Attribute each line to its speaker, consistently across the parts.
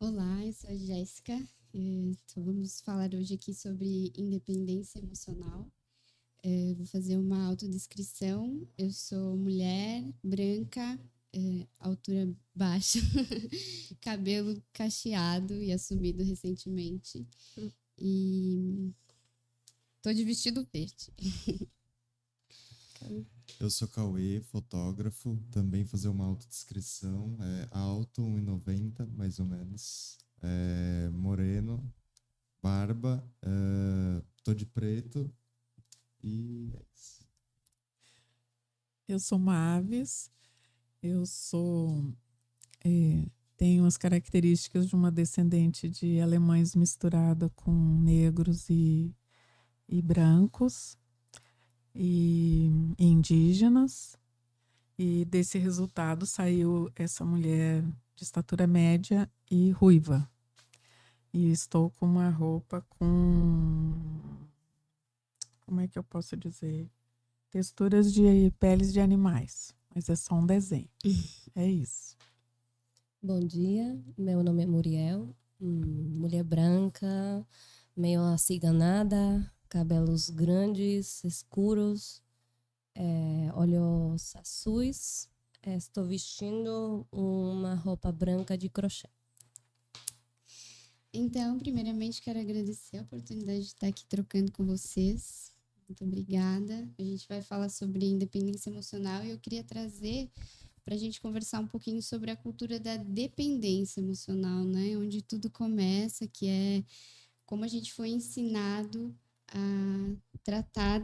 Speaker 1: Olá, eu sou a Jéssica. Vamos falar hoje aqui sobre independência emocional. Vou fazer uma autodescrição. Eu sou mulher, branca, altura baixa, cabelo cacheado e assumido recentemente. E tô de vestido verde.
Speaker 2: Eu sou Cauê, fotógrafo, também fazer uma autodescrição, alto, 1,90 mais ou menos, moreno, barba, tô de preto e é isso.
Speaker 3: Eu sou Mavis, eu sou, tenho as características de uma descendente de alemães misturada com negros e brancos e indígenas. E desse resultado saiu essa mulher de estatura média e ruiva. E estou com uma roupa como é que eu posso dizer? Texturas de peles de animais, mas é só um desenho. É isso.
Speaker 4: Bom dia, meu nome é Muriel, mulher branca, meio aciganada, cabelos grandes, escuros, olhos azuis. Estou vestindo uma roupa branca de crochê.
Speaker 1: Então, primeiramente, quero agradecer a oportunidade de estar aqui trocando com vocês. Muito obrigada. A gente vai falar sobre independência emocional e eu queria trazer para a gente conversar um pouquinho sobre a cultura da dependência emocional, né? Onde tudo começa, que é como a gente foi ensinado a tratar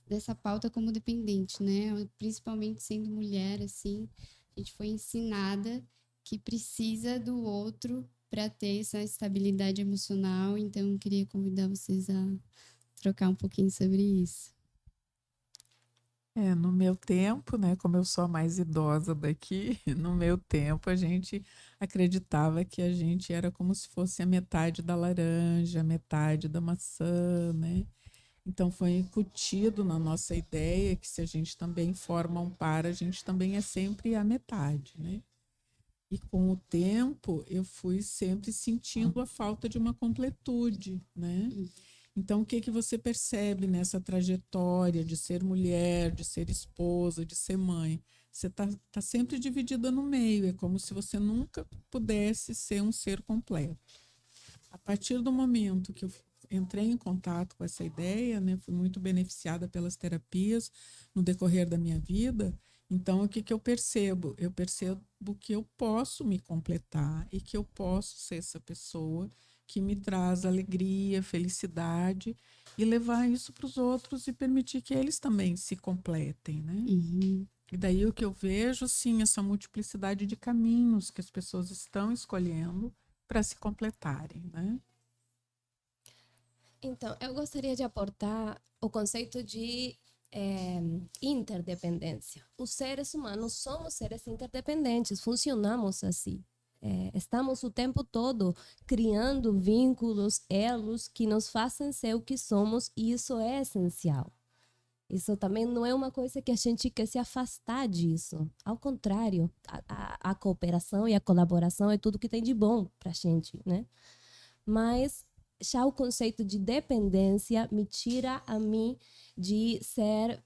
Speaker 1: dessa pauta como dependente, né? Principalmente sendo mulher, assim, a gente foi ensinada que precisa do outro para ter essa estabilidade emocional. Então, eu queria convidar vocês a trocar um pouquinho sobre isso.
Speaker 3: No meu tempo, né, como eu sou a mais idosa daqui, no meu tempo a gente acreditava que a gente era como se fosse a metade da laranja, a metade da maçã, né? Então foi incutido na nossa ideia que se a gente também forma um par, a gente também é sempre a metade, né? E com o tempo eu fui sempre sentindo a falta de uma completude, né? Então, o que que você percebe nessa trajetória de ser mulher, de ser esposa, de ser mãe? Você tá sempre dividida no meio, é como se você nunca pudesse ser um ser completo. A partir do momento que eu entrei em contato com essa ideia, né, fui muito beneficiada pelas terapias no decorrer da minha vida. Então, o que que eu percebo? Eu percebo que eu posso me completar e que eu posso ser essa pessoa que me traz alegria, felicidade e levar isso para os outros e permitir que eles também se completem, né? E daí o que eu vejo, sim, essa multiplicidade de caminhos que as pessoas estão escolhendo para se completarem, né?
Speaker 4: Então, eu gostaria de aportar o conceito de interdependência. Os seres humanos somos seres interdependentes, funcionamos assim. Estamos o tempo todo criando vínculos, elos que nos fazem ser o que somos e isso é essencial. Isso também não é uma coisa que a gente quer se afastar disso. Ao contrário, a cooperação e a colaboração é tudo que tem de bom para a gente, né? Mas já o conceito de dependência me tira a mim de ser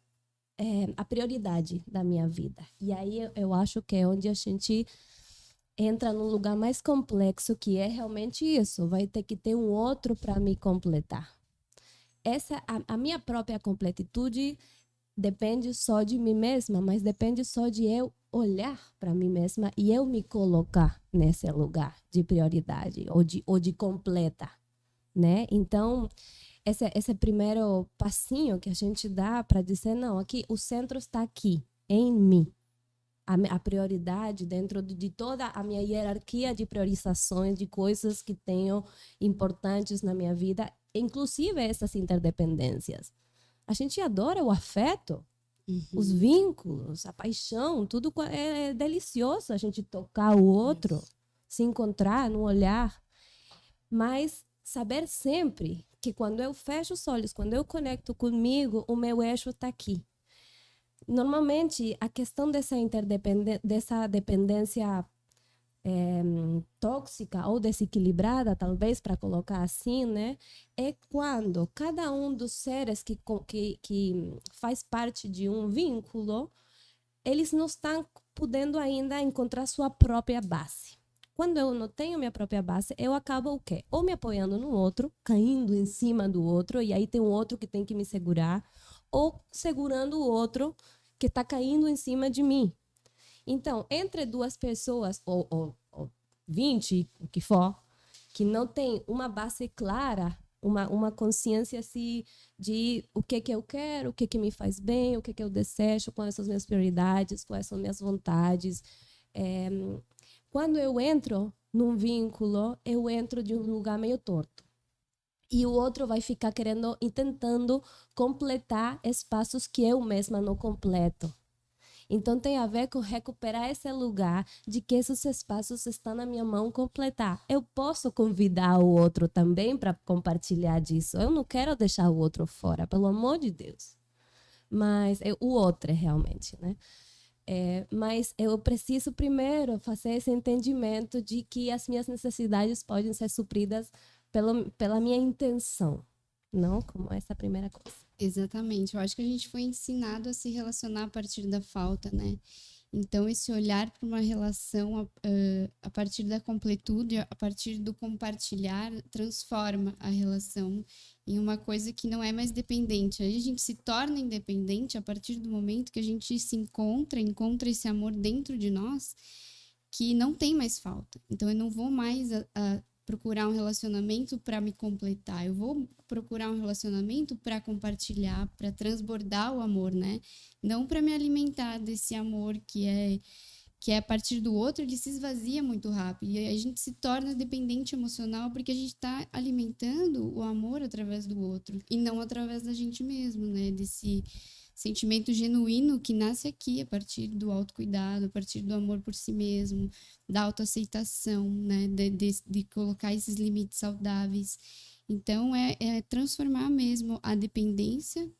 Speaker 4: a prioridade da minha vida. E aí eu acho que é onde a gente entra num lugar mais complexo, que é realmente isso. Vai ter que ter um outro para me completar. A minha própria completitude depende só de mim mesma, mas depende só de eu olhar para mim mesma e eu me colocar nesse lugar de prioridade ou de completa, né? Então, esse primeiro passinho que a gente dá para dizer, não, aqui o centro está aqui, em mim. A prioridade dentro de toda a minha hierarquia de priorizações, de coisas que tenho importantes na minha vida, inclusive essas interdependências. A gente adora o afeto, os vínculos, a paixão, tudo é delicioso a gente tocar o outro, se encontrar no olhar, mas saber sempre que quando eu fecho os olhos, quando eu conecto comigo, o meu eixo está aqui. Normalmente, a questão dessa dependência tóxica ou desequilibrada, talvez, para colocar assim, né? É quando cada um dos seres que faz parte de um vínculo, eles não estão podendo ainda encontrar sua própria base. Quando eu não tenho minha própria base, eu acabo o quê? Ou me apoiando no outro, caindo em cima do outro, e aí tem um outro que tem que me segurar, ou segurando o outro que está caindo em cima de mim. Então, entre duas pessoas, ou 20, o que for, que não tem uma base clara, uma consciência assim, de o que eu quero, o que me faz bem, o que eu desejo, quais são as minhas prioridades, quais são as minhas vontades. Quando eu entro num vínculo, eu entro de um lugar meio torto. E o outro vai ficar querendo e tentando completar espaços que eu mesma não completo. Então, tem a ver com recuperar esse lugar de que esses espaços estão na minha mão completar. Eu posso convidar o outro também para compartilhar disso. Eu não quero deixar o outro fora, pelo amor de Deus. Mas o outro, realmente, né? Mas eu preciso primeiro fazer esse entendimento de que as minhas necessidades podem ser supridas pela minha intenção, não como essa primeira coisa.
Speaker 1: Exatamente. Eu acho que a gente foi ensinado a se relacionar a partir da falta, né? Então, esse olhar para uma relação a partir da completude, a partir do compartilhar, transforma a relação em uma coisa que não é mais dependente. Aí a gente se torna independente a partir do momento que a gente se encontra esse amor dentro de nós, que não tem mais falta. Então, eu não vou mais procurar um relacionamento para me completar. Eu vou procurar um relacionamento para compartilhar, para transbordar o amor, né? Não para me alimentar desse amor que é a partir do outro, ele se esvazia muito rápido. E a gente se torna dependente emocional porque a gente está alimentando o amor através do outro e não através da gente mesmo, né? Desse sentimento genuíno que nasce aqui, a partir do autocuidado, a partir do amor por si mesmo, da autoaceitação, né? De colocar esses limites saudáveis. Então, é transformar mesmo a dependência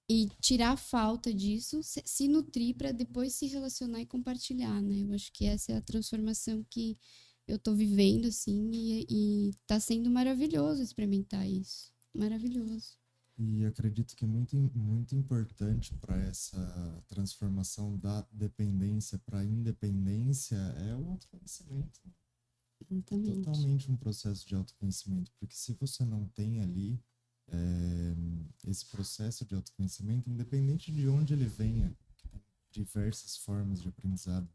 Speaker 1: e tirar a falta disso, se nutrir para depois se relacionar e compartilhar, né? Eu acho que essa é a transformação que eu tô vivendo, assim, e tá sendo maravilhoso experimentar isso. Maravilhoso.
Speaker 2: E acredito que muito importante para essa transformação da dependência para a independência é o autoconhecimento.
Speaker 1: Exatamente.
Speaker 2: Totalmente um processo de autoconhecimento, porque se você não tem ali esse processo de autoconhecimento, independente de onde ele venha, diversas formas de aprendizado,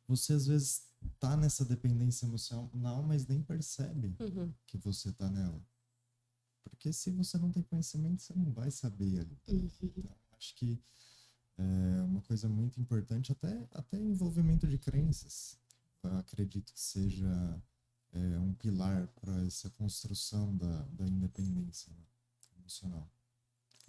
Speaker 2: você às vezes tá nessa dependência emocional, mas nem percebe que você tá nela. Porque se você não tem conhecimento, você não vai saber ali. Então, acho que é uma coisa muito importante, até envolvimento de crenças. Eu acredito que seja um pilar para essa construção da independência, né, emocional.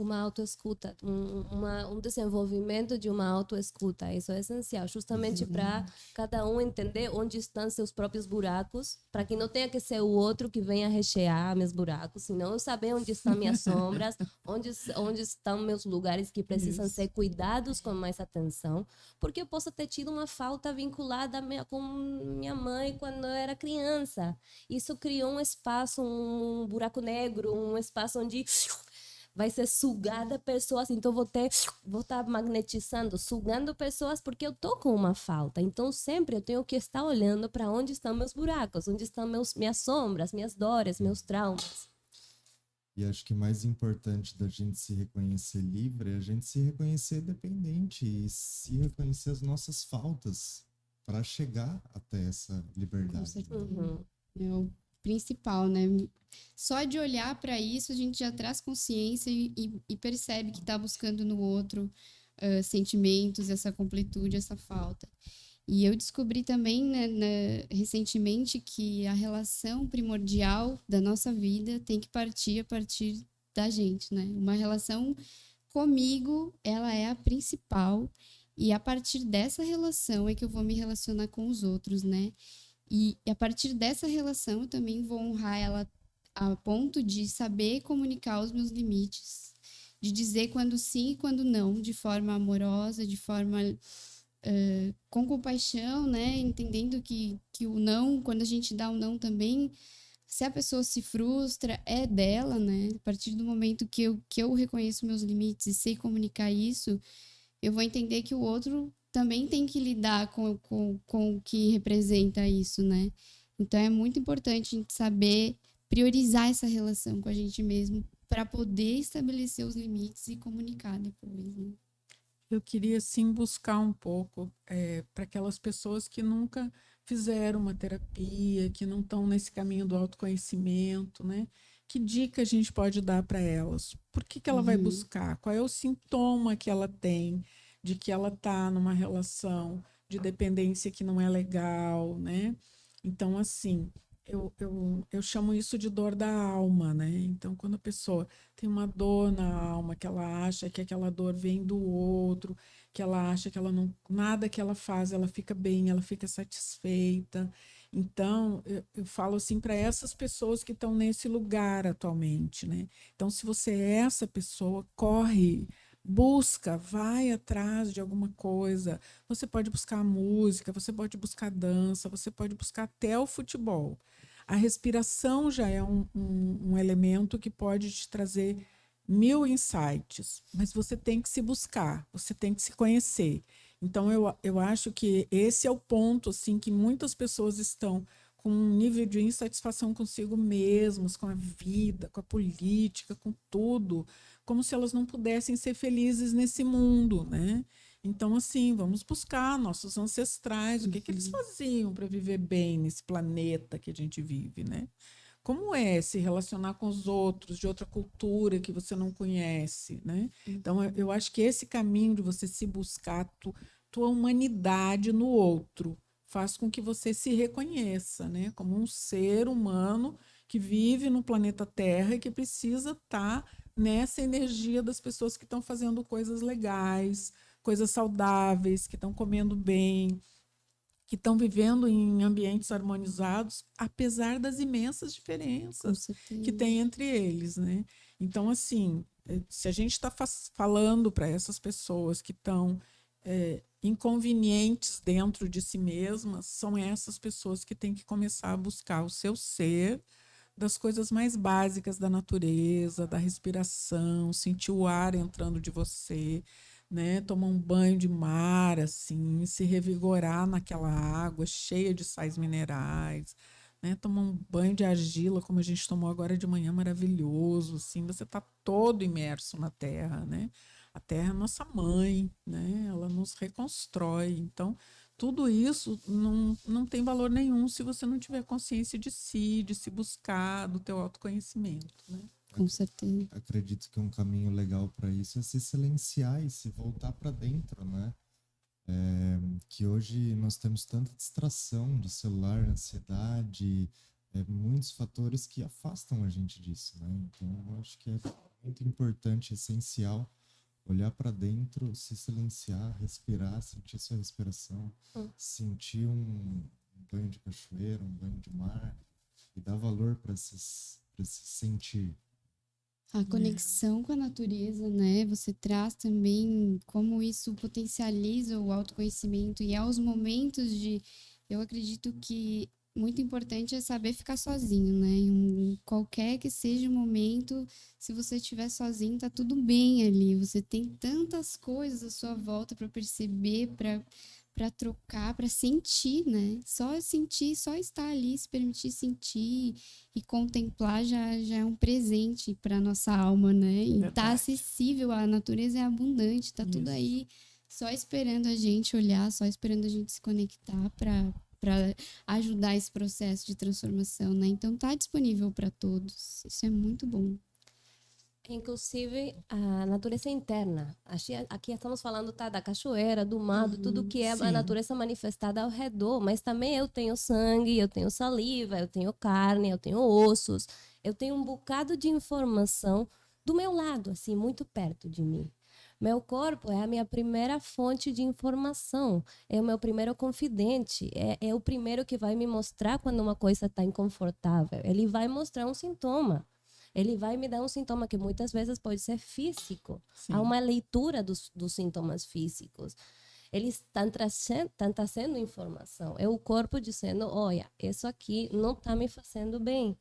Speaker 4: Uma autoescuta, um desenvolvimento de uma autoescuta, isso é essencial, justamente para cada um entender onde estão seus próprios buracos, para que não tenha que ser o outro que venha rechear meus buracos, senão eu saber onde estão minhas sombras, onde estão meus lugares que precisam ser cuidados com mais atenção, porque eu posso ter tido uma falta vinculada com minha mãe quando eu era criança. Isso criou um espaço, um buraco negro, um espaço onde vai ser sugada pessoas, então vou estar magnetizando, sugando pessoas porque eu tô com uma falta. Então sempre eu tenho que estar olhando para onde estão meus buracos, onde estão minhas sombras, minhas dores, meus traumas.
Speaker 2: E acho que mais importante da gente se reconhecer livre é a gente se reconhecer dependente e se reconhecer as nossas faltas para chegar até essa liberdade.
Speaker 1: Com certeza. É o principal, né? Só de olhar para isso, a gente já traz consciência e percebe que está buscando no outro sentimentos, essa completude, essa falta. E eu descobri também, né, recentemente, que a relação primordial da nossa vida tem que partir a partir da gente, né? Uma relação comigo, ela é a principal, e a partir dessa relação é que eu vou me relacionar com os outros, né? E a partir dessa relação eu também vou honrar ela a ponto de saber comunicar os meus limites, de dizer quando sim e quando não, de forma amorosa, de forma com compaixão, né? Entendendo que o não, quando a gente dá o não também, se a pessoa se frustra, é dela, né? A partir do momento que eu reconheço meus limites e sei comunicar isso, eu vou entender que o outro também tem que lidar com o que representa isso, né? Então é muito importante a gente saber priorizar essa relação com a gente mesmo para poder estabelecer os limites e comunicar depois, né?
Speaker 3: Eu queria sim buscar um pouco para aquelas pessoas que nunca fizeram uma terapia, que não estão nesse caminho do autoconhecimento, né? Que dica a gente pode dar para elas? Por que que ela vai buscar? Qual é o sintoma que ela tem de que ela está numa relação de dependência que não é legal, né? Então, assim, eu chamo isso de dor da alma, né? Então, quando a pessoa tem uma dor na alma, que ela acha que aquela dor vem do outro, que ela acha que ela não, nada que ela faz, ela fica bem, ela fica satisfeita. Então, eu falo assim para essas pessoas que estão nesse lugar atualmente, né? Então, se você é essa pessoa, corre, busca, vai atrás de alguma coisa. Você pode buscar música, você pode buscar dança, você pode buscar até o futebol. A respiração já é um elemento que pode te trazer 1000 insights, mas você tem que se buscar, você tem que se conhecer. Então, eu acho que esse é o ponto assim, que muitas pessoas estão com um nível de insatisfação consigo mesmas, com a vida, com a política, com tudo, como se elas não pudessem ser felizes nesse mundo, né? Então, assim, vamos buscar nossos ancestrais, o que que eles faziam para viver bem nesse planeta que a gente vive, né? Como é se relacionar com os outros de outra cultura que você não conhece, né? Então, eu acho que esse caminho de você se buscar tua humanidade no outro faz com que você se reconheça, né? Como um ser humano que vive no planeta Terra e que precisa estar nessa energia das pessoas que estão fazendo coisas legais, coisas saudáveis, que estão comendo bem, que estão vivendo em ambientes harmonizados, apesar das imensas
Speaker 1: Com
Speaker 3: diferenças que
Speaker 1: certeza.
Speaker 3: tem entre eles, né? Então, assim, se a gente está falando para essas pessoas que estão inconvenientes dentro de si mesmas, são essas pessoas que têm que começar a buscar o seu ser, das coisas mais básicas da natureza, da respiração, sentir o ar entrando de você, né? Tomar um banho de mar, assim, se revigorar naquela água cheia de sais minerais, né? Tomar um banho de argila, como a gente tomou agora de manhã, maravilhoso, assim, você está todo imerso na terra, né? A terra é nossa mãe, né? Ela nos reconstrói. Então, tudo isso não tem valor nenhum se você não tiver consciência de si, de se buscar, do teu autoconhecimento, né?
Speaker 1: Com certeza.
Speaker 2: Acredito que um caminho legal para isso é se silenciar e se voltar para dentro, né? Que hoje nós temos tanta distração de celular, ansiedade, muitos fatores que afastam a gente disso, né? Então, eu acho que é muito importante, essencial, olhar para dentro, se silenciar, respirar, sentir sua respiração, sentir um banho de cachoeira, um banho de mar e dar valor para esse sentir.
Speaker 1: A conexão com a natureza, né? Você traz também como isso potencializa o autoconhecimento e aos momentos de. Eu acredito que muito importante é saber ficar sozinho, né? Qualquer que seja o momento, se você estiver sozinho, tá tudo bem ali. Você tem tantas coisas à sua volta para perceber, para trocar, para sentir, né? Só sentir, só estar ali, se permitir sentir e contemplar já é um presente para nossa alma, né? E tá
Speaker 3: Verdade.
Speaker 1: acessível, a natureza é abundante, tá tudo
Speaker 3: Isso.
Speaker 1: aí só esperando a gente olhar, só esperando a gente se conectar para ajudar esse processo de transformação, né? Então tá disponível para todos. Isso é muito bom.
Speaker 4: Inclusive, a natureza interna. Aqui estamos falando da cachoeira, do mar, de tudo que é
Speaker 3: Sim.
Speaker 4: a natureza manifestada ao redor. Mas também eu tenho sangue, eu tenho saliva, eu tenho carne, eu tenho ossos. Eu tenho um bocado de informação do meu lado, assim, muito perto de mim. Meu corpo é a minha primeira fonte de informação, é o meu primeiro confidente, é o primeiro que vai me mostrar quando uma coisa está inconfortável. Ele vai mostrar um sintoma. Ele vai me dar um sintoma que muitas vezes pode ser físico.
Speaker 3: Sim.
Speaker 4: Há uma leitura dos sintomas físicos. Eles estão trazendo informação. É o corpo dizendo, olha, isso aqui não está me fazendo bem.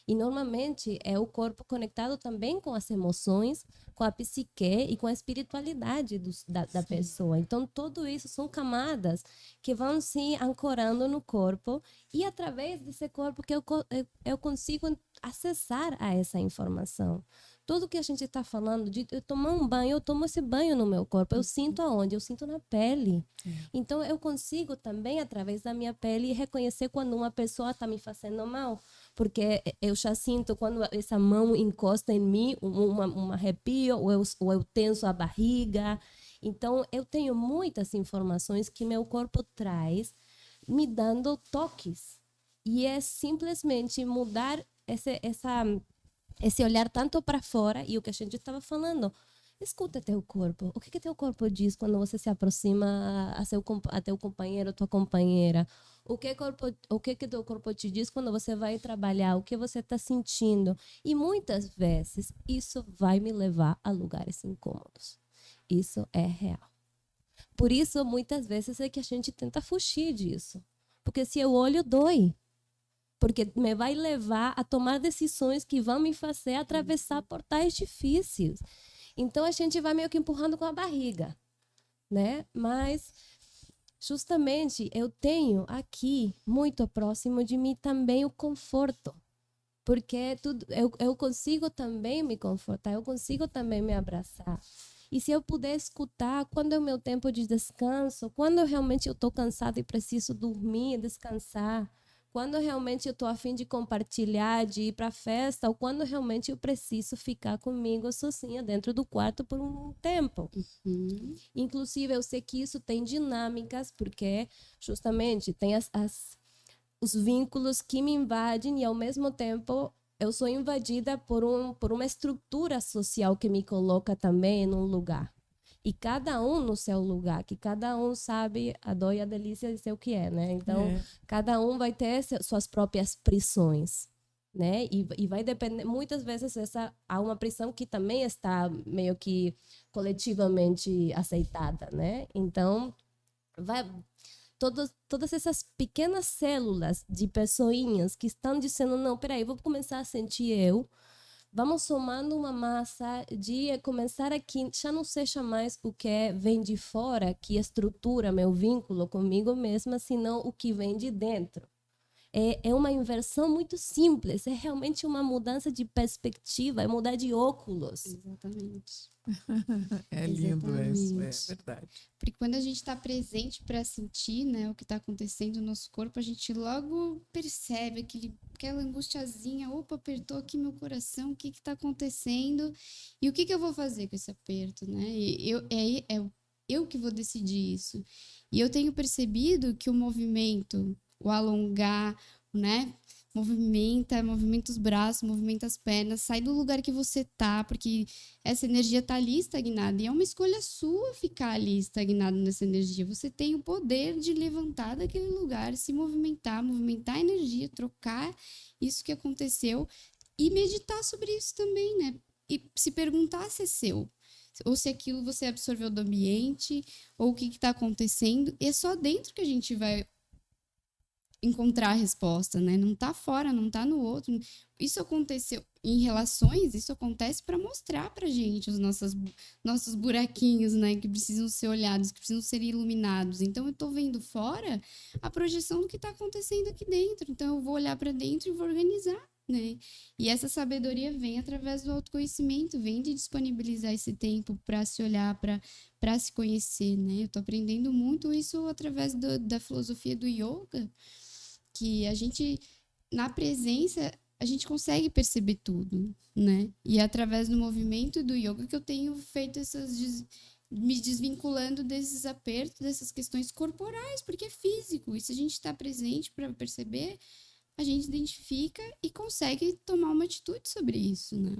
Speaker 4: E normalmente é o corpo conectado também com as emoções, com a psique e com a espiritualidade da pessoa. Então, tudo isso são camadas que vão se ancorando no corpo e através desse corpo que eu consigo acessar a essa informação. Tudo que a gente está falando, de eu tomar um banho, eu tomo esse banho no meu corpo. Eu sinto aonde? Eu sinto na pele. Então, eu consigo também, através da minha pele, reconhecer quando uma pessoa está me fazendo mal. Porque eu já sinto quando essa mão encosta em mim, um arrepio, ou eu tenso a barriga. Então, eu tenho muitas informações que meu corpo traz, me dando toques. E é simplesmente mudar esse olhar tanto para fora, e o que a gente estava falando, escuta teu corpo. O que teu corpo diz quando você se aproxima a teu companheiro, tua companheira? O que teu corpo te diz quando você vai trabalhar? O que você está sentindo? E muitas vezes isso vai me levar a lugares incômodos. Isso é real. Por isso, muitas vezes é que a gente tenta fugir disso. Porque se eu olho, dói. Porque me vai levar a tomar decisões que vão me fazer atravessar portais difíceis. Então, a gente vai meio que empurrando com a barriga, né? Mas, justamente, eu tenho aqui, muito próximo de mim, também o conforto. Porque eu consigo também me confortar, eu consigo também me abraçar. E se eu puder escutar quando é o meu tempo de descanso, quando realmente eu estou cansada e preciso dormir, descansar, quando realmente eu estou a fim de compartilhar, de ir para a festa, ou quando realmente eu preciso ficar comigo sozinha dentro do quarto por um tempo. Inclusive, eu sei que isso tem dinâmicas, porque justamente tem os vínculos que me invadem e, ao mesmo tempo, eu sou invadida por uma estrutura social que me coloca também em um lugar. E cada um no seu lugar, que cada um sabe a dor e a delícia de ser o que é, né? Então, cada um vai ter suas próprias prisões, né? E vai depender, muitas vezes há uma prisão que também está meio que coletivamente aceitada, né? Então, todas essas pequenas células de pessoinhas que estão dizendo, não, peraí, vou começar a sentir eu. Vamos somando uma massa de começar aqui, já não seja mais o que vem de fora, que estrutura meu vínculo comigo mesma, senão o que vem de dentro. É uma inversão muito simples, é realmente uma mudança de perspectiva, é mudar de óculos.
Speaker 1: Exatamente.
Speaker 3: É lindo isso, é verdade.
Speaker 1: Porque quando a gente está presente para sentir, né, o que está acontecendo no nosso corpo, a gente logo percebe aquela angustiazinha, opa, apertou aqui meu coração, o que está acontecendo? E o que eu vou fazer com esse aperto, né? Eu que vou decidir isso. E eu tenho percebido que o movimento, o alongar, né? Movimenta os braços, movimenta as pernas, sai do lugar que você tá, porque essa energia tá ali estagnada. E é uma escolha sua ficar ali estagnado nessa energia. Você tem o poder de levantar daquele lugar, se movimentar a energia, trocar isso que aconteceu e meditar sobre isso também, né? E se perguntar se é seu, ou se aquilo você absorveu do ambiente, ou o que está acontecendo. E é só dentro que a gente vai encontrar a resposta, né? Não tá fora, não tá no outro. Isso aconteceu em relações, isso acontece para mostrar pra gente os nossos buraquinhos, né? Que precisam ser olhados, que precisam ser iluminados. Então, eu tô vendo fora a projeção do que tá acontecendo aqui dentro. Então, eu vou olhar para dentro e vou organizar, né? E essa sabedoria vem através do autoconhecimento, vem de disponibilizar esse tempo para se olhar, para se conhecer, né? Eu tô aprendendo muito isso através da filosofia do yoga, que a gente, na presença, a gente consegue perceber tudo, né? E é através do movimento do yoga que eu tenho feito me desvinculando desses apertos, dessas questões corporais, porque é físico. E se a gente está presente para perceber, a gente identifica e consegue tomar uma atitude sobre isso, né?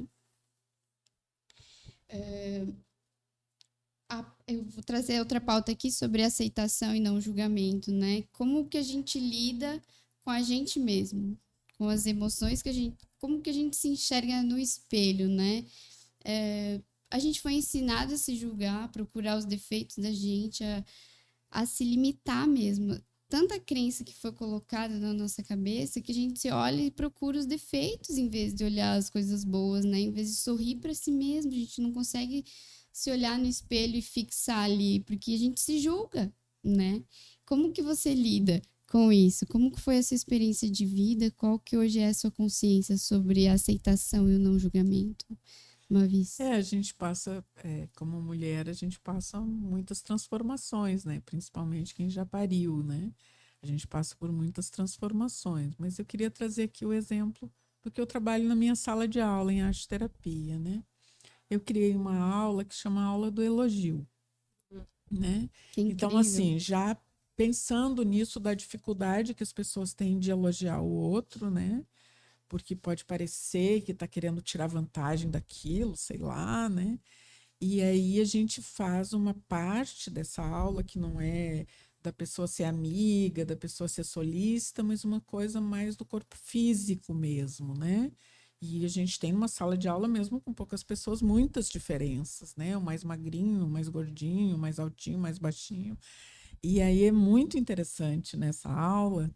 Speaker 1: Eu vou trazer outra pauta aqui sobre aceitação e não julgamento, né? Como que a gente lida com a gente mesmo, com as emoções como que a gente se enxerga no espelho, né? A gente foi ensinado a se julgar, a procurar os defeitos da gente, a se limitar mesmo. Tanta crença que foi colocada na nossa cabeça que a gente olha e procura os defeitos em vez de olhar as coisas boas, né? Em vez de sorrir para si mesmo, a gente não consegue se olhar no espelho e fixar ali, porque a gente se julga, né? Como que você lida com isso? Como que foi a sua experiência de vida? Qual que hoje é a sua consciência sobre a aceitação e o não julgamento? Mavis.
Speaker 3: A gente passa, como mulher, a gente passa muitas transformações, né? Principalmente quem já pariu, né? A gente passa por muitas transformações. Mas eu queria trazer aqui o exemplo do que eu trabalho na minha sala de aula em arte-terapia, né? Eu criei uma aula que chama Aula do Elogio, né? Então, assim, já pensando nisso da dificuldade que as pessoas têm de elogiar o outro, né? Porque pode parecer que está querendo tirar vantagem daquilo, sei lá, né? E aí a gente faz uma parte dessa aula que não é da pessoa ser amiga, da pessoa ser solícita, mas uma coisa mais do corpo físico mesmo, né? E a gente tem uma sala de aula mesmo com poucas pessoas, muitas diferenças, né? O mais magrinho, o mais gordinho, o mais altinho, o mais baixinho. E aí é muito interessante nessa aula,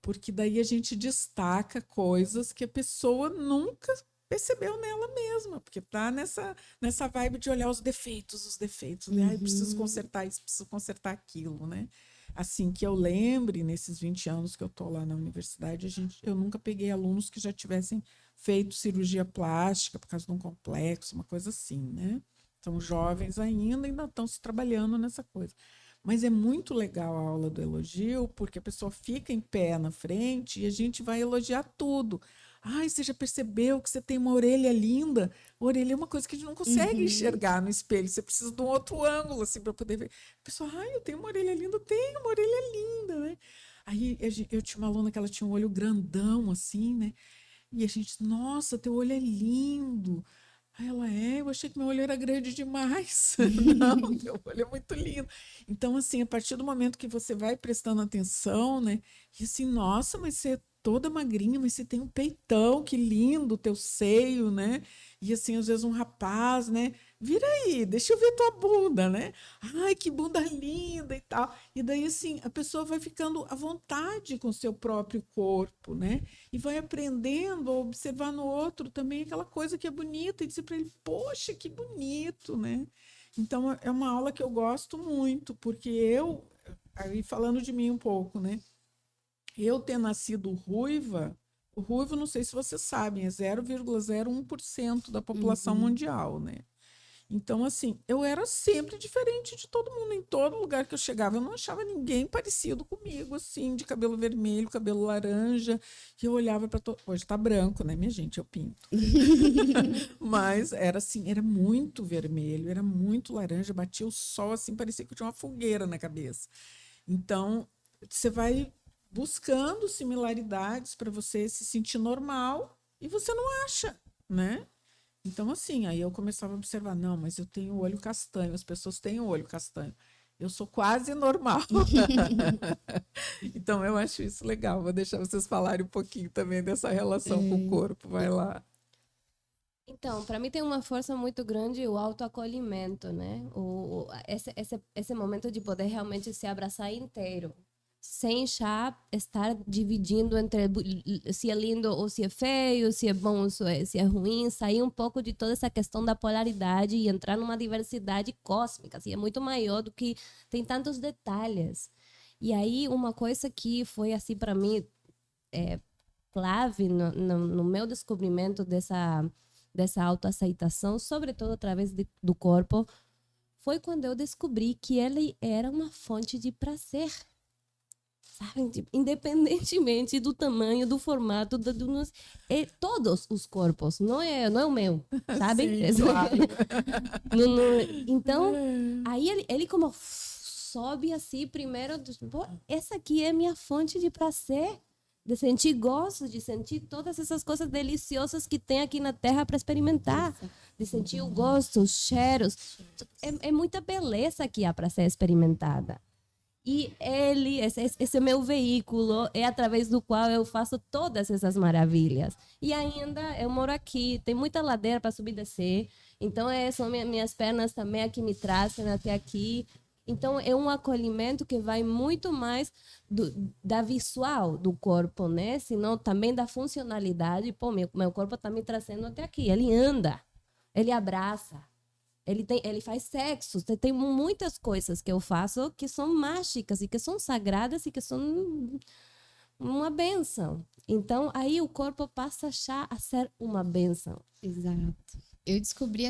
Speaker 3: porque daí a gente destaca coisas que a pessoa nunca percebeu nela mesma, porque tá nessa vibe de olhar os defeitos, né? Ai, preciso consertar isso, preciso consertar aquilo, né? Assim que eu lembre, nesses 20 anos que eu tô lá na universidade, eu nunca peguei alunos que já tivessem feito cirurgia plástica por causa de um complexo, uma coisa assim, né? São jovens ainda estão se trabalhando nessa coisa. Mas é muito legal a aula do elogio, porque a pessoa fica em pé na frente e a gente vai elogiar tudo. Ai, você já percebeu que você tem uma orelha linda? A orelha é uma coisa que a gente não consegue enxergar no espelho. Você precisa de um outro ângulo, assim, para poder ver. A pessoa, ai, eu tenho uma orelha linda. Eu tenho uma orelha linda, né? Aí eu tinha uma aluna que ela tinha um olho grandão, assim, né? E a gente, nossa, teu olho é lindo. Aí ela, eu achei que meu olho era grande demais. Não, teu olho é muito lindo. Então, assim, a partir do momento que você vai prestando atenção, né? E assim, nossa, mas você é toda magrinha, mas você tem um peitão, que lindo, teu seio, né? E assim, às vezes um rapaz, né? Vira aí, deixa eu ver tua bunda, né? Ai, que bunda linda e tal. E daí, assim, a pessoa vai ficando à vontade com o seu próprio corpo, né? E vai aprendendo a observar no outro também aquela coisa que é bonita e dizer para ele, poxa, que bonito, né? Então, é uma aula que eu gosto muito, porque aí falando de mim um pouco, né? Eu ter nascido ruiva, o ruivo, não sei se vocês sabem, é 0,01% da população mundial, né? Então, assim, eu era sempre diferente de todo mundo. Em todo lugar que eu chegava, eu não achava ninguém parecido comigo, assim, de cabelo vermelho, cabelo laranja. E eu olhava para todo. Hoje tá branco, né, minha gente? Eu pinto. Mas era assim, era muito vermelho, era muito laranja, batia o sol, assim, parecia que eu tinha uma fogueira na cabeça. Então, você vai buscando similaridades para você se sentir normal e você não acha, né? Então, assim, aí eu começava a observar, não, mas eu tenho olho castanho, as pessoas têm o olho castanho. Eu sou quase normal. Então, eu acho isso legal. Vou deixar vocês falarem um pouquinho também dessa relação com o corpo. Vai lá.
Speaker 4: Então, para mim tem uma força muito grande o autoacolhimento, né? Esse momento de poder realmente se abraçar inteiro, sem já estar dividindo entre se é lindo ou se é feio, se é bom ou se é ruim, sair um pouco de toda essa questão da polaridade e entrar numa diversidade cósmica, assim, é muito maior do que tem tantos detalhes. E aí uma coisa que foi assim para mim clave no meu descobrimento dessa autoaceitação, sobretudo através do corpo, foi quando eu descobri que ele era uma fonte de prazer. Sabe? Tipo, independentemente do tamanho, do formato, todos os corpos, não é o meu, sabe?
Speaker 3: Sim, claro.
Speaker 4: Então, aí ele como sobe assim, primeiro, essa aqui é minha fonte de prazer, de sentir gosto, de sentir todas essas coisas deliciosas que tem aqui na Terra para experimentar, de sentir o gosto, os cheiros, é muita beleza que há para ser experimentada. E esse meu veículo é através do qual eu faço todas essas maravilhas. E ainda eu moro aqui, tem muita ladeira para subir e descer. Então são minhas pernas também que me trazem até aqui. Então, é um acolhimento que vai muito mais da visual do corpo, né? Senão também da funcionalidade. Pô, meu corpo está me trazendo até aqui. Ele anda, ele abraça, ele faz sexo. Tem muitas coisas que eu faço que são mágicas e que são sagradas e que são uma bênção. Então, aí o corpo passa já a ser uma bênção.
Speaker 1: Exato. Eu descobri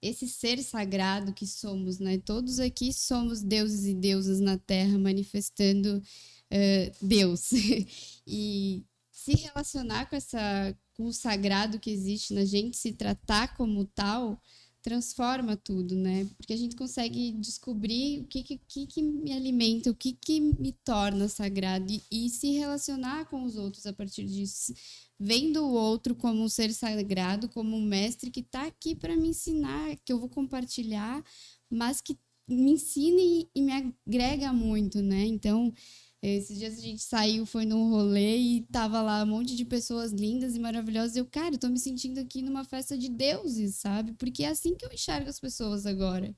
Speaker 1: esse ser sagrado que somos, né? Todos aqui somos deuses e deusas na Terra, manifestando Deus. E se relacionar com o sagrado que existe na gente, se tratar como tal, transforma tudo, né? Porque a gente consegue descobrir o que me alimenta, o que me torna sagrado e se relacionar com os outros a partir disso. Vendo o outro como um ser sagrado, como um mestre que está aqui para me ensinar, que eu vou compartilhar, mas que me ensina e me agrega muito, né? Então, esses dias a gente saiu, foi num rolê e tava lá um monte de pessoas lindas e maravilhosas. Eu, cara, eu tô me sentindo aqui numa festa de deuses, sabe? Porque é assim que eu enxergo as pessoas agora.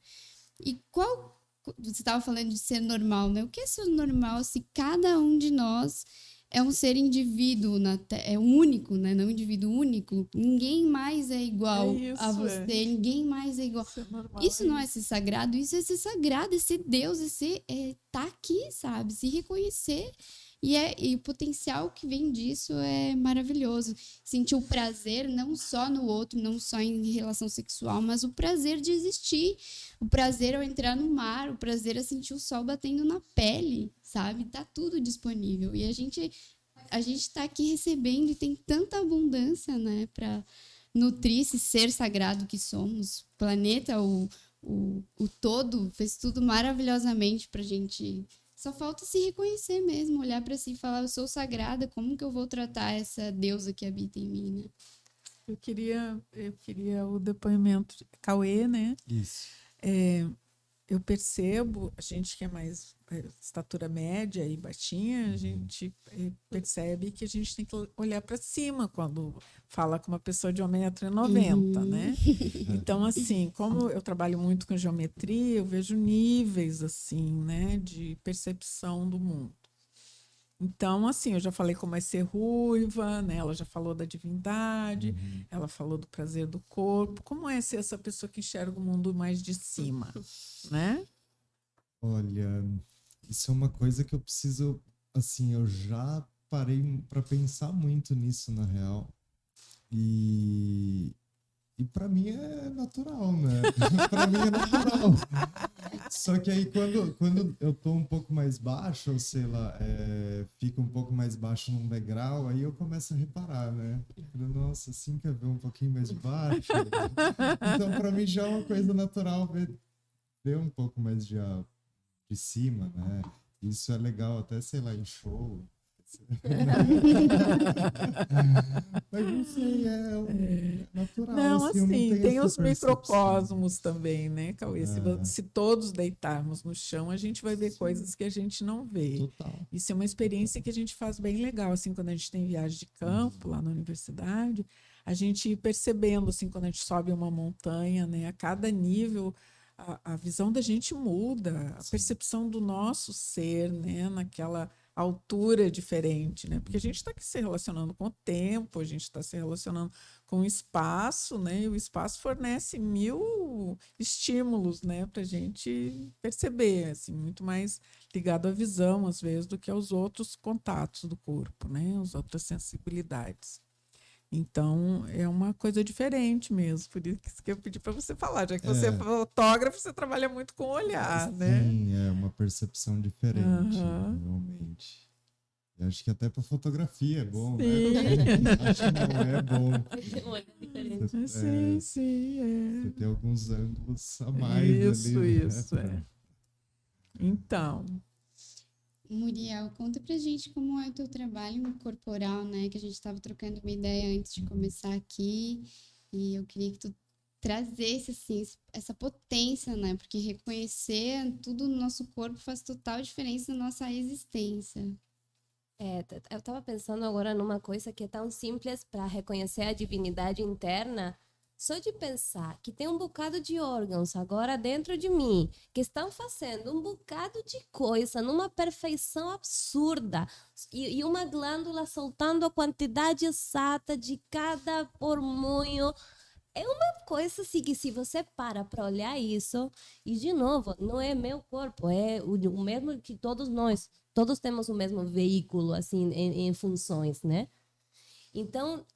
Speaker 1: E você estava falando de ser normal, né? O que é ser normal se cada um de nós é um ser indivíduo, é único, né? Não indivíduo único. Ninguém mais é igual a você, ninguém mais é igual. Isso não é ser sagrado, isso é ser sagrado, é ser Deus, tá aqui, sabe? Se reconhecer. E o potencial que vem disso é maravilhoso. Sentir o prazer não só no outro, não só em relação sexual, mas o prazer de existir. O prazer ao entrar no mar, o prazer a sentir o sol batendo na pele, sabe? Tá tudo disponível. E a gente tá aqui recebendo e tem tanta abundância, né? Para nutrir esse ser sagrado que somos. O planeta, o todo, fez tudo maravilhosamente pra gente. Só falta se reconhecer mesmo, olhar para si e falar, eu sou sagrada, como que eu vou tratar essa deusa que habita em mim, né?
Speaker 3: Eu queria o depoimento de Cauê, né?
Speaker 2: Isso.
Speaker 3: Eu percebo, a gente que é mais estatura média e baixinha, a gente percebe que a gente tem que olhar para cima quando fala com uma pessoa de 1,90 m, né? Então, assim, como eu trabalho muito com geometria, eu vejo níveis, assim, né, de percepção do mundo. Então, assim, eu já falei como é ser ruiva, né? Ela já falou da divindade, ela falou do prazer do corpo. Como é ser essa pessoa que enxerga o mundo mais de cima, né?
Speaker 2: Olha, isso é uma coisa que eu preciso, assim, eu já parei para pensar muito nisso, na real. E para mim é natural, né? Para mim é natural. Só que aí quando eu tô um pouco mais baixo, ou sei lá, fica um pouco mais baixo num degrau, aí eu começo a reparar, né? Nossa, assim quer ver um pouquinho mais baixo. Então para mim já é uma coisa natural ver um pouco mais de cima, né? Isso é legal até, sei lá, em show. Mas não sei, é natural.
Speaker 3: Não, assim, tem os
Speaker 2: percepção.
Speaker 3: microcosmos também, né, Cauê? Se todos deitarmos no chão, a gente vai ver coisas que a gente não vê.
Speaker 2: Total.
Speaker 3: Isso é uma experiência que a gente faz bem legal, assim, quando a gente tem viagem de campo lá na universidade, a gente ir percebendo, assim, quando a gente sobe uma montanha, né, a cada nível a visão da gente muda, a percepção do nosso ser, né, naquela altura diferente, né? Porque a gente está aqui se relacionando com o tempo, a gente está se relacionando com o espaço, né? E o espaço fornece 1000 estímulos, né? Para a gente perceber, assim, muito mais ligado à visão, às vezes, do que aos outros contatos do corpo, né? As outras sensibilidades. Então, é uma coisa diferente mesmo, por isso que eu pedi para você falar, já que você é fotógrafo, você trabalha muito com o olhar, né?
Speaker 2: Sim, é uma percepção diferente, realmente. Eu acho que até para fotografia é bom, né? Acho que não é bom. Você tem alguns ângulos a mais ali.
Speaker 3: Isso, né? Então...
Speaker 1: Muriel, conta pra gente como é o teu trabalho corporal, né? Que a gente estava trocando uma ideia antes de começar aqui. E eu queria que tu trazesse, assim, essa potência, né? Porque reconhecer tudo no nosso corpo faz total diferença na nossa existência.
Speaker 4: Eu estava pensando agora numa coisa que é tão simples para reconhecer a divindade interna, Só de pensar que tem um bocado de órgãos agora dentro de mim, que estão fazendo um bocado de coisa numa perfeição absurda, e uma glândula soltando a quantidade exata de cada hormônio. É uma coisa assim que, se você para olhar isso, e de novo, não é meu corpo, é o mesmo que todos nós, todos temos o mesmo veículo, assim, em funções, né? Então,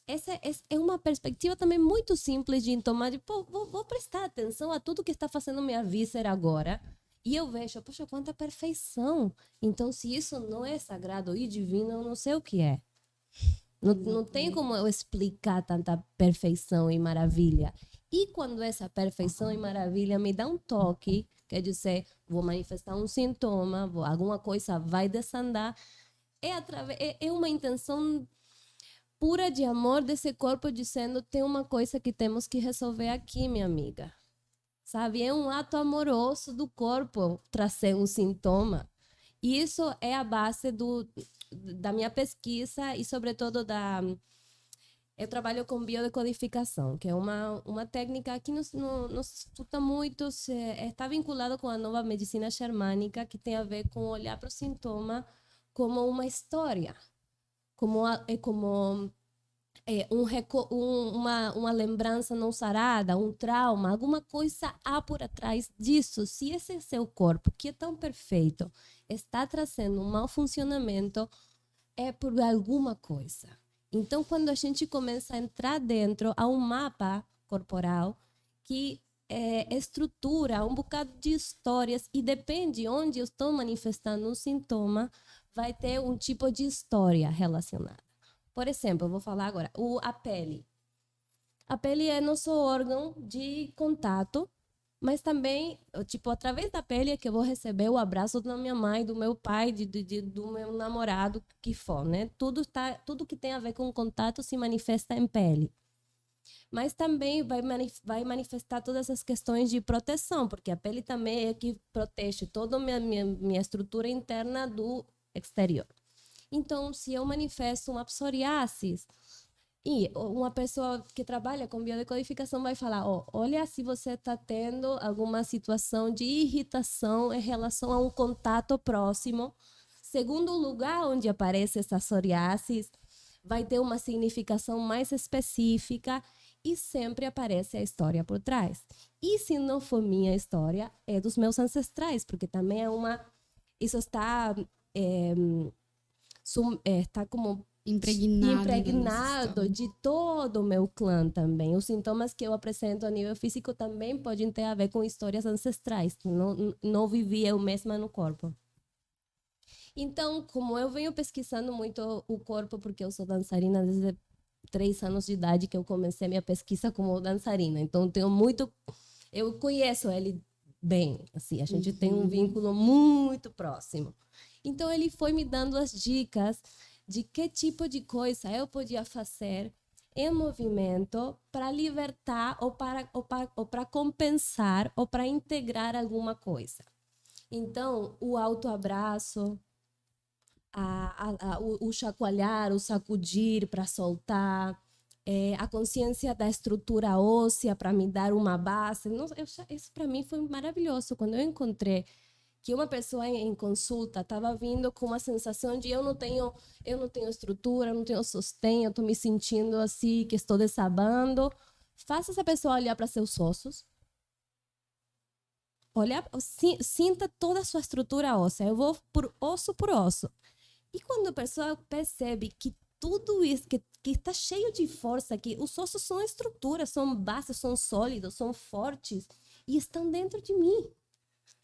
Speaker 4: essa é uma perspectiva também muito simples de tomar, de, pô, vou prestar atenção a tudo que está fazendo minha víscera agora, e eu vejo, poxa, quanta perfeição. Então, se isso não é sagrado e divino, eu não sei o que é. Não tem como eu explicar tanta perfeição e maravilha. E quando essa perfeição e maravilha me dá um toque, quer dizer, vou manifestar um sintoma, alguma coisa vai desandar, é uma intenção pura de amor desse corpo dizendo, tem uma coisa que temos que resolver aqui, minha amiga. Sabe? É um ato amoroso do corpo trazer um sintoma. E isso é a base da minha pesquisa e, sobretudo, eu trabalho com biodecodificação, que é uma técnica que não se estuda muito, está vinculado com a nova medicina xamânica, que tem a ver com olhar para o sintoma como uma história, como uma lembrança não sarada, um trauma, alguma coisa há por trás disso. Se esse seu corpo, que é tão perfeito, está trazendo um mau funcionamento, é por alguma coisa. Então, quando a gente começa a entrar dentro a um mapa corporal que estrutura um bocado de histórias, e depende onde eu estou manifestando um sintoma, vai ter um tipo de história relacionada. Por exemplo, eu vou falar agora, a pele. A pele é nosso órgão de contato, mas também, tipo, através da pele é que eu vou receber o abraço da minha mãe, do meu pai, do meu namorado, que for, né? Tudo que tem a ver com contato se manifesta em pele. Mas também vai manifestar todas as questões de proteção, porque a pele também é que protege toda a minha estrutura interna do exterior. Então, se eu manifesto uma psoriase, e uma pessoa que trabalha com biodecodificação vai falar, olha se você está tendo alguma situação de irritação em relação a um contato próximo. Segundo lugar onde aparece essa psoriase, vai ter uma significação mais específica e sempre aparece a história por trás. E se não for minha história, é dos meus ancestrais, porque também isso está... está como impregnado de todo o meu clã também. Os sintomas que eu apresento a nível físico também podem ter a ver com histórias ancestrais, que não vivi eu mesma no corpo. Então, como eu venho pesquisando muito o corpo, porque eu sou dançarina desde 3 anos de idade que eu comecei a minha pesquisa como dançarina, então eu conheço ele bem, assim, a gente tem um vínculo muito próximo. Então, ele foi me dando as dicas de que tipo de coisa eu podia fazer em movimento para libertar ou para compensar ou para integrar alguma coisa. Então, o autoabraço, o chacoalhar, o sacudir para soltar, a consciência da estrutura óssea para me dar uma base. Isso para mim foi maravilhoso. Quando eu encontrei que uma pessoa em consulta estava vindo com uma sensação de eu não tenho estrutura, eu não tenho sostém, eu estou me sentindo assim, que estou desabando. Faça essa pessoa olhar para seus ossos. Sinta toda a sua estrutura óssea. Eu vou por osso. E quando a pessoa percebe que tudo isso, que está cheio de força, que os ossos são estruturas, são bases, são sólidos, são fortes e estão dentro de mim.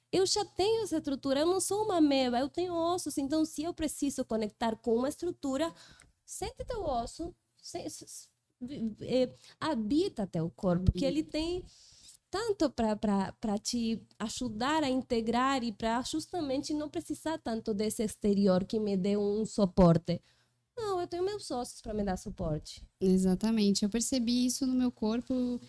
Speaker 4: Eu já tenho essa estrutura, eu não sou uma ameba, eu tenho ossos. Então, se eu preciso conectar com uma estrutura, sente teu osso, habita teu corpo, que ele tem tanto para te ajudar a integrar e para justamente não precisar tanto desse exterior que me dê um suporte. Não, eu tenho meus ossos para me dar suporte.
Speaker 1: Exatamente. Eu percebi isso no meu corpo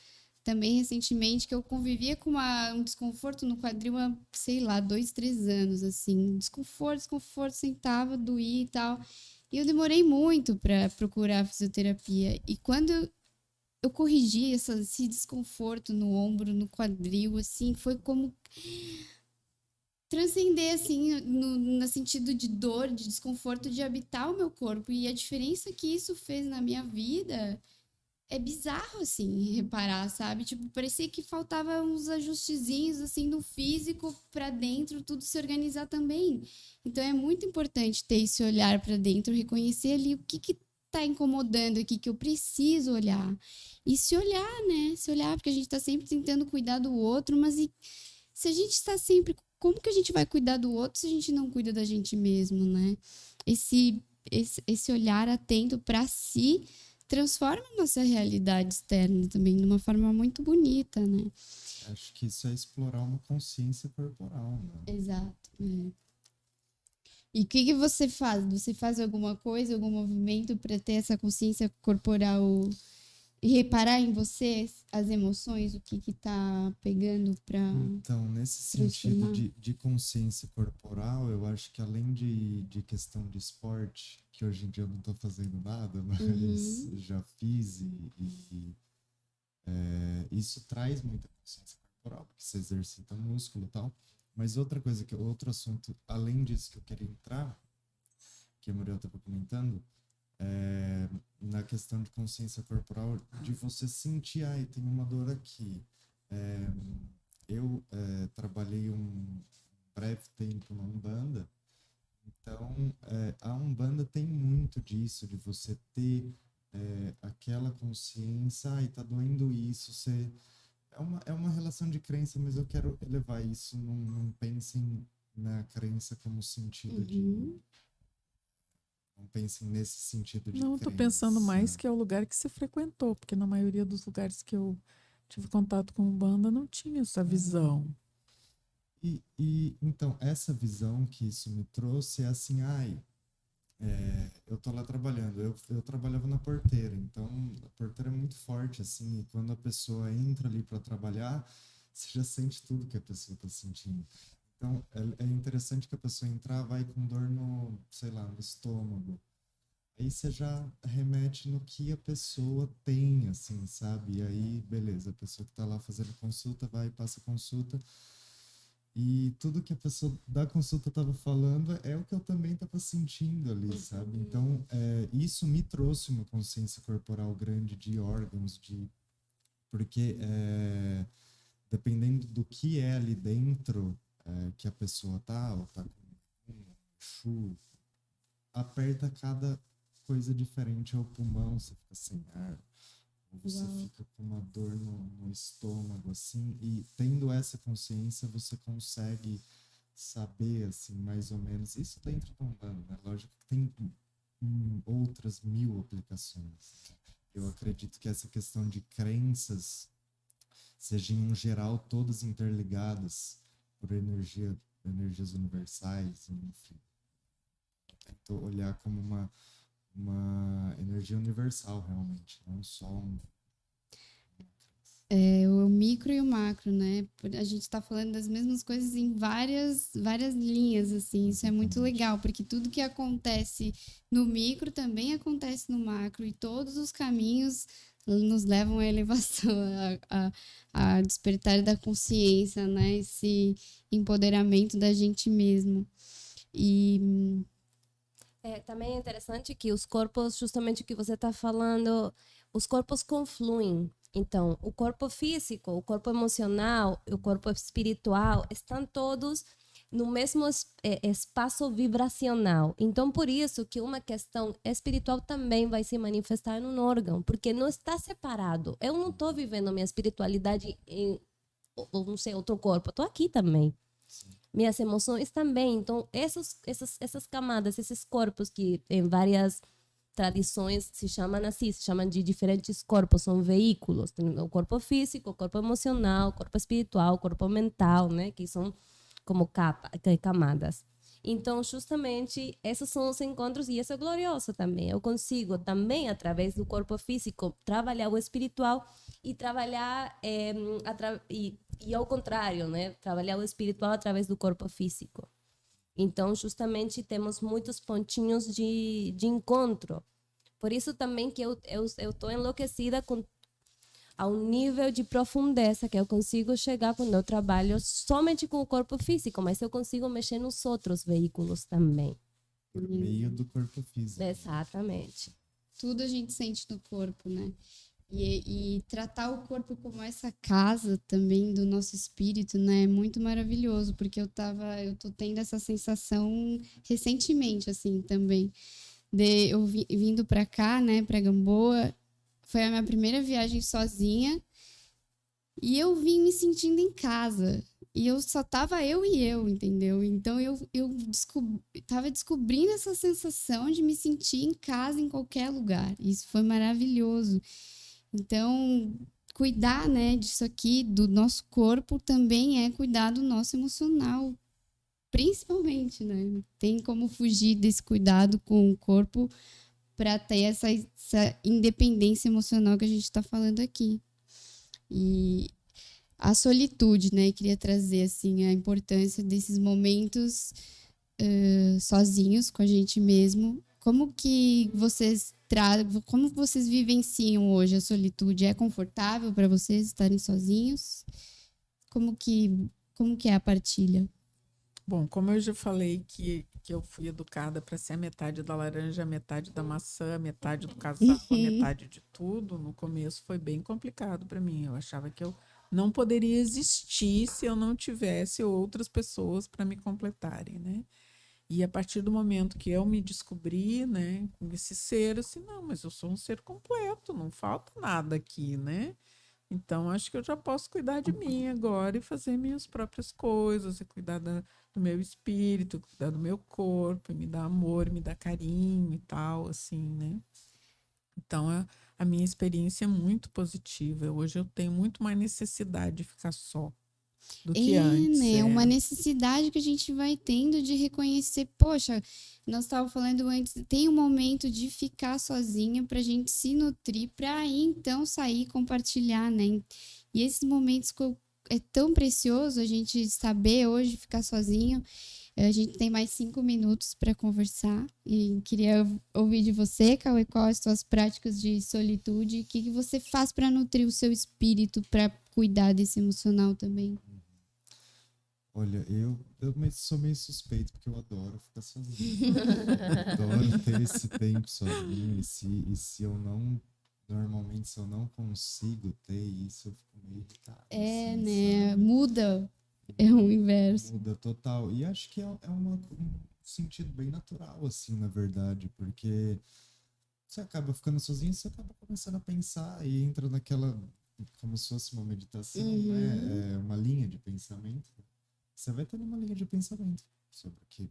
Speaker 1: também recentemente, que eu convivia com um desconforto no quadril há, sei lá, 2, 3 anos, assim. Desconforto, sentava, doía e tal. E eu demorei muito para procurar fisioterapia. E quando eu corrigi esse desconforto no ombro, no quadril, assim, foi como transcender, assim, no sentido de dor, de desconforto, de habitar o meu corpo. E a diferença que isso fez na minha vida é bizarro, assim, reparar, sabe? Tipo, parecia que faltava uns ajustezinhos, assim, no físico pra dentro, tudo se organizar também. Então, é muito importante ter esse olhar pra dentro, reconhecer ali o que tá incomodando, o que eu preciso olhar. E se olhar, né? Se olhar, porque a gente tá sempre tentando cuidar do outro, mas se a gente está sempre... Como que a gente vai cuidar do outro se a gente não cuida da gente mesmo, né? Esse olhar atento pra si transforma a nossa realidade externa também de uma forma muito bonita, né?
Speaker 2: Acho que isso é explorar uma consciência corporal, né?
Speaker 1: Exato. E o que você faz? Você faz alguma coisa, algum movimento para ter essa consciência corporal e reparar em você as emoções, o que tá pegando para
Speaker 2: Então, nesse sentido de consciência corporal, eu acho que além de questão de esporte, que hoje em dia eu não tô fazendo nada, mas já fiz isso traz muita consciência corporal, porque você exercita músculo e tal. Mas outra coisa, outro assunto, além disso que eu queria entrar, que a Muriel estava comentando, na questão de consciência corporal, de você sentir, tem uma dor aqui. Eu trabalhei um breve tempo na Umbanda, então a Umbanda tem muito disso, de você ter aquela consciência, tá doendo isso, você... É uma relação de crença, mas eu quero elevar isso, não pensem na crença como sentido de... Não pensem nesse sentido de
Speaker 3: Não,
Speaker 2: crença.
Speaker 3: tô pensando mais que é o lugar que você frequentou, porque na maioria dos lugares que eu tive contato com Umbanda não tinha essa visão.
Speaker 2: Então, essa visão que isso me trouxe é assim, eu tô lá trabalhando, eu trabalhava na porteira, então a porteira é muito forte, assim, e quando a pessoa entra ali para trabalhar, você já sente tudo que a pessoa tá sentindo. Então, é interessante que a pessoa entrar, vai com dor no, sei lá, no estômago. Aí você já remete no que a pessoa tem, assim, sabe? E aí, beleza, a pessoa que tá lá fazendo consulta, vai e passa consulta. E tudo que a pessoa da consulta estava falando é o que eu também estava sentindo ali, sabe? Então, isso me trouxe uma consciência corporal grande de órgãos, porque dependendo do que é ali dentro que a pessoa tá, ou tá com chu, aperta cada coisa diferente ao pulmão, você fica sem ar, ou você fica com uma dor no estômago, assim, e tendo essa consciência, você consegue saber, assim, mais ou menos, isso dentro do Umbanda, né? Lógico que tem outras 1000 aplicações. Eu acredito que essa questão de crenças sejam, em geral, todas interligadas por energias universais, enfim. Tento olhar como uma energia universal, realmente, não só
Speaker 1: o micro e o macro, né? A gente está falando das mesmas coisas em várias linhas, assim. Isso é muito legal, porque tudo que acontece no micro também acontece no macro, e todos os caminhos nos levam à elevação, a despertar da consciência, né? Esse empoderamento da gente mesmo. E
Speaker 4: também é interessante que os corpos, justamente o que você está falando, os corpos confluem. Então, o corpo físico, o corpo emocional, o corpo espiritual, estão todos no mesmo espaço vibracional. Então, por isso que uma questão espiritual também vai se manifestar num órgão, porque não está separado. Eu não estou vivendo minha espiritualidade em, não sei, outro corpo. Estou aqui também. Sim. Minhas emoções também. Então, essas camadas, esses corpos que em várias tradições se chamam assim, se chamam de diferentes corpos, são veículos. Tem o corpo físico, o corpo emocional, o corpo espiritual, o corpo mental, né? Que são como camadas. Então, justamente, esses são os encontros, e isso é glorioso também. Eu consigo também, através do corpo físico, trabalhar o espiritual e trabalhar, e ao contrário, né? Trabalhar o espiritual através do corpo físico. Então, justamente, temos muitos pontinhos de encontro. Por isso também que eu estou enlouquecida com ao nível de profundeza que eu consigo chegar quando eu trabalho somente com o corpo físico, mas eu consigo mexer nos outros veículos também.
Speaker 2: Por meio do corpo físico.
Speaker 4: Exatamente.
Speaker 1: Tudo a gente sente no corpo, né? E tratar o corpo como essa casa também do nosso espírito, né? É muito maravilhoso, porque eu tô tendo essa sensação recentemente, assim, também. Eu vindo pra cá, né, pra Gamboa, foi a minha primeira viagem sozinha, e eu vim me sentindo em casa. E eu só tava eu e eu, entendeu? Então eu tava descobrindo essa sensação de me sentir em casa em qualquer lugar. Isso foi maravilhoso. Então, cuidar, né, disso aqui, do nosso corpo, também é cuidar do nosso emocional. Principalmente, né? Tem como fugir desse cuidado com o corpo para ter essa independência emocional que a gente está falando aqui. E a solitude, né? Queria trazer, assim, a importância desses momentos sozinhos com a gente mesmo. Como que vocês como vocês vivenciam hoje a solitude? É confortável para vocês estarem sozinhos? Como que é a partilha?
Speaker 3: Bom, como eu já falei que eu fui educada para ser a metade da laranja, a metade da maçã, a metade do casal, a metade de tudo, no começo foi bem complicado para mim. Eu achava que eu não poderia existir se eu não tivesse outras pessoas para me completarem, né? E a partir do momento que eu me descobri, né, com esse ser, assim, não, mas eu sou um ser completo, não falta nada aqui, né? Então, acho que eu já posso cuidar de mim agora e fazer minhas próprias coisas, e cuidar do meu espírito, cuidar do meu corpo, e me dar amor, me dar carinho e tal, assim, né? Então, a minha experiência é muito positiva. Hoje eu tenho muito mais necessidade de ficar só do que antes.
Speaker 1: Né? Uma necessidade que a gente vai tendo de reconhecer, poxa, nós estávamos falando antes, tem um momento de ficar sozinha para a gente se nutrir, para aí então sair e compartilhar, né? E esses momentos é tão precioso a gente saber hoje ficar sozinho. A gente tem mais 5 minutos para conversar e queria ouvir de você, Cauê, quais as suas práticas de solitude, o que você faz para nutrir o seu espírito, para cuidar desse emocional também.
Speaker 2: Olha, eu sou meio suspeito porque eu adoro ficar sozinho. Adoro ter esse tempo sozinho. E se eu não, normalmente, se eu não consigo ter isso, eu fico meio irritado.
Speaker 1: É,
Speaker 2: assim,
Speaker 1: né?
Speaker 2: sabe?
Speaker 1: Muda. É o inverso.
Speaker 2: Muda total. E acho que é um sentido bem natural, assim, na verdade, porque você acaba ficando sozinho, você acaba começando a pensar e entra naquela, como se fosse uma meditação, né? É uma linha de pensamento. Você vai tendo uma linha de pensamento sobre o que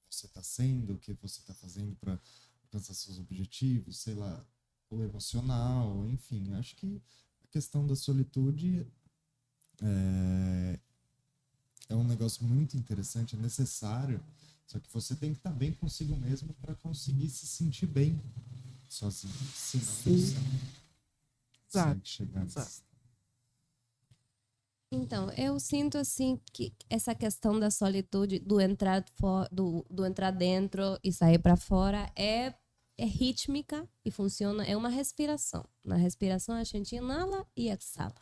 Speaker 2: você está sendo, o que você está fazendo para alcançar seus objetivos, sei lá, o emocional, enfim. Acho que a questão da solitude é um negócio muito interessante, é necessário, só que você tem que estar bem consigo mesmo para conseguir se sentir bem sozinho, senão você não consegue chegar
Speaker 3: Exato.
Speaker 4: Então, eu sinto assim que essa questão da solitude, do entrar dentro e sair para fora é rítmica e funciona, é uma respiração. Na respiração a gente inala e exala.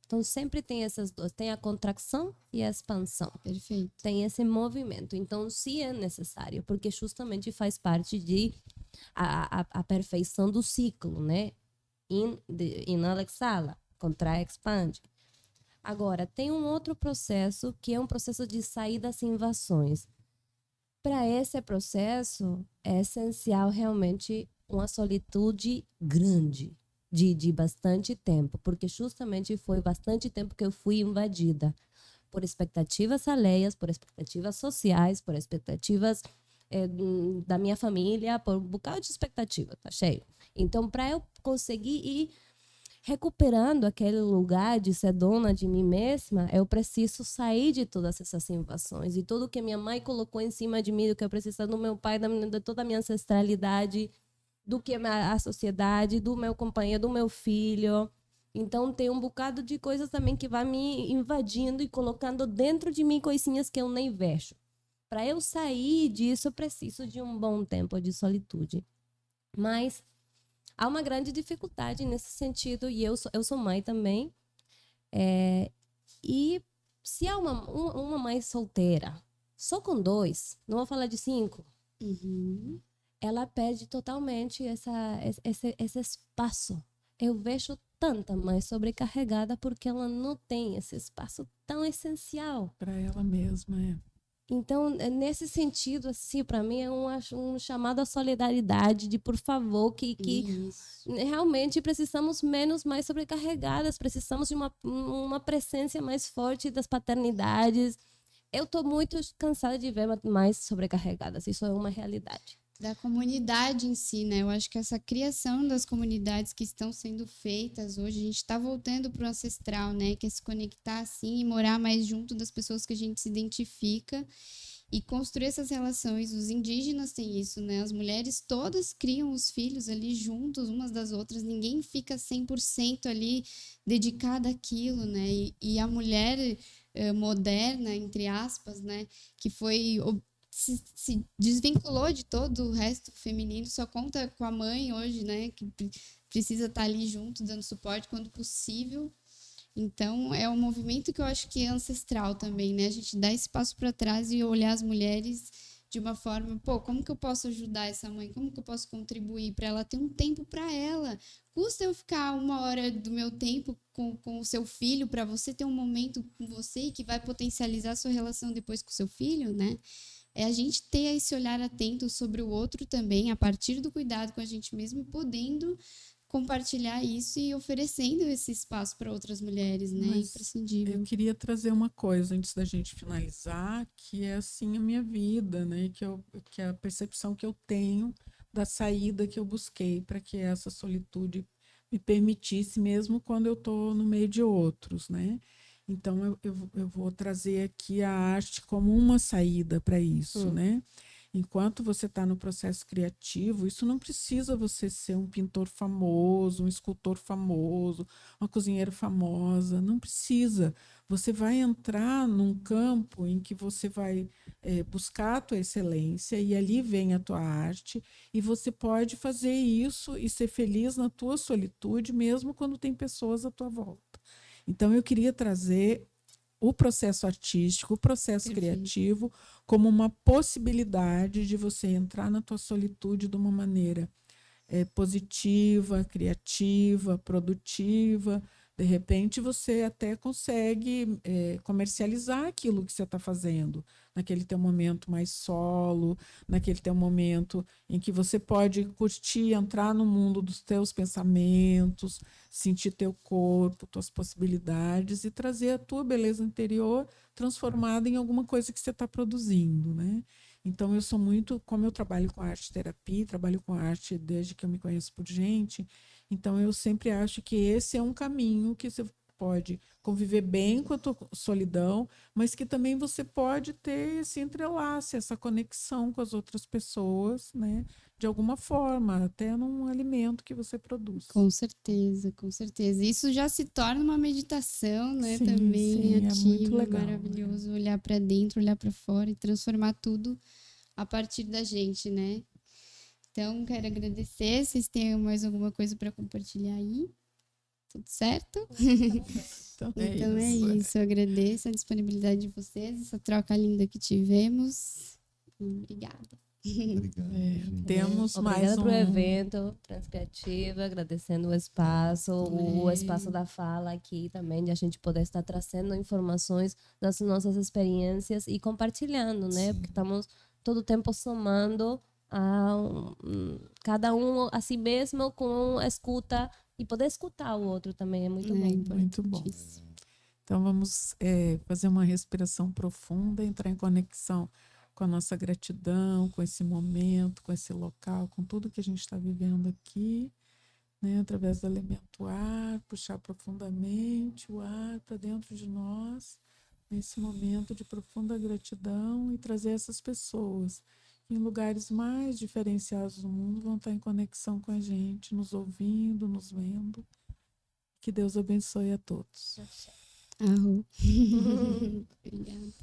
Speaker 4: Então sempre tem essas duas, tem a contração e a expansão.
Speaker 1: Perfeito.
Speaker 4: Tem esse movimento. Então, se é necessário, porque justamente faz parte de a perfeição do ciclo, né? Inala, exala, contrai, expande. Agora, tem um outro processo que é um processo de sair das invasões. Para esse processo, é essencial realmente uma solitude grande, de bastante tempo, porque justamente foi bastante tempo que eu fui invadida por expectativas alheias, por expectativas sociais, por expectativas da minha família, por um bocado de expectativa, tá cheio. Então, para eu conseguir ir recuperando aquele lugar de ser dona de mim mesma, eu preciso sair de todas essas invasões e tudo que minha mãe colocou em cima de mim, do que eu preciso do meu pai, de toda a minha ancestralidade, do que a sociedade, do meu companheiro, do meu filho. Então tem um bocado de coisas também que vai me invadindo e colocando dentro de mim coisinhas que eu nem vejo. Para eu sair disso, eu preciso de um bom tempo de solitude. Mas há uma grande dificuldade nesse sentido, e eu sou mãe também. E se há uma mãe solteira, só com 2, não vou falar de 5, ela perde totalmente esse espaço. Eu vejo tanta mãe sobrecarregada porque ela não tem esse espaço tão essencial.
Speaker 3: Para ela mesma,
Speaker 4: Então, nesse sentido, assim, para mim é um chamado à solidariedade de, por favor, que realmente precisamos menos mães sobrecarregadas, precisamos de uma presença mais forte das paternidades. Eu estou muito cansada de ver mães sobrecarregadas, isso é uma realidade.
Speaker 1: Da comunidade em si, né? Eu acho que essa criação das comunidades que estão sendo feitas hoje, a gente está voltando para o ancestral, né? Que é se conectar assim e morar mais junto das pessoas que a gente se identifica e construir essas relações. Os indígenas têm isso, né? As mulheres todas criam os filhos ali juntos, umas das outras, ninguém fica 100% ali dedicada àquilo, né? E a mulher moderna, entre aspas, né? Que foi se desvinculou de todo o resto feminino, só conta com a mãe hoje, né, que precisa estar ali junto, dando suporte quando possível. Então, é um movimento que eu acho que é ancestral também, né, a gente dá esse passo para trás e olhar as mulheres de uma forma, como que eu posso ajudar essa mãe? Como que eu posso contribuir para ela ter um tempo para ela? Custa eu ficar 1 hora do meu tempo com o seu filho para você ter um momento com você e que vai potencializar a sua relação depois com o seu filho, né? É a gente ter esse olhar atento sobre o outro também, a partir do cuidado com a gente mesmo, podendo compartilhar isso e oferecendo esse espaço para outras mulheres, né?
Speaker 3: Mas
Speaker 1: imprescindível.
Speaker 3: Eu queria trazer uma coisa antes da gente finalizar, que é assim a minha vida, né? Que é a percepção que eu tenho da saída que eu busquei para que essa solitude me permitisse, mesmo quando eu estou no meio de outros, né? Então, eu vou trazer aqui a arte como uma saída para isso, né? Enquanto você está no processo criativo, isso não precisa você ser um pintor famoso, um escultor famoso, uma cozinheira famosa, não precisa. Você vai entrar num campo em que você vai buscar a tua excelência e ali vem a tua arte e você pode fazer isso e ser feliz na tua solitude, mesmo quando tem pessoas à tua volta. Então, eu queria trazer o processo artístico, o processo criativo, como uma possibilidade de você entrar na tua solitude de uma maneira positiva, criativa, produtiva. De repente, você até consegue comercializar aquilo que você está fazendo, naquele teu momento mais solo, naquele teu momento em que você pode curtir, entrar no mundo dos teus pensamentos, sentir teu corpo, tuas possibilidades e trazer a tua beleza interior transformada em alguma coisa que você está produzindo, né? Então, eu sou muito, como eu trabalho com arte terapia, trabalho com arte desde que eu me conheço por gente, então eu sempre acho que esse é um caminho que você pode conviver bem com a tua solidão, mas que também você pode ter esse entrelace, essa conexão com as outras pessoas, né? De alguma forma, até num alimento que você produz.
Speaker 1: Com certeza, com certeza. Isso já se torna uma meditação, né?
Speaker 3: Sim,
Speaker 1: também
Speaker 3: sim,
Speaker 1: ativa,
Speaker 3: é muito legal,
Speaker 1: maravilhoso. Olhar para dentro, olhar para fora e transformar tudo a partir da gente, né? Então, quero agradecer. Vocês têm mais alguma coisa para compartilhar aí? Tudo certo?
Speaker 3: Então
Speaker 1: é isso. Eu agradeço a disponibilidade de vocês, essa troca linda que tivemos. Obrigada.
Speaker 2: Obrigado.
Speaker 3: Temos mais
Speaker 4: Obrigada pelo evento Transcriativa, agradecendo o espaço da fala aqui também, de a gente poder estar trazendo informações das nossas experiências e compartilhando, né?
Speaker 2: Sim.
Speaker 4: Porque estamos todo o tempo somando cada um a si mesmo com a escuta e poder escutar o outro também é muito bom.
Speaker 3: Muito bom. Então vamos fazer uma respiração profunda, entrar em conexão com a nossa gratidão, com esse momento, com esse local, com tudo que a gente está vivendo aqui, né? Através do elemento ar, puxar profundamente o ar para dentro de nós, nesse momento de profunda gratidão e trazer essas pessoas em lugares mais diferenciados do mundo vão estar em conexão com a gente, nos ouvindo, nos vendo. Que Deus abençoe a todos.
Speaker 1: Obrigada.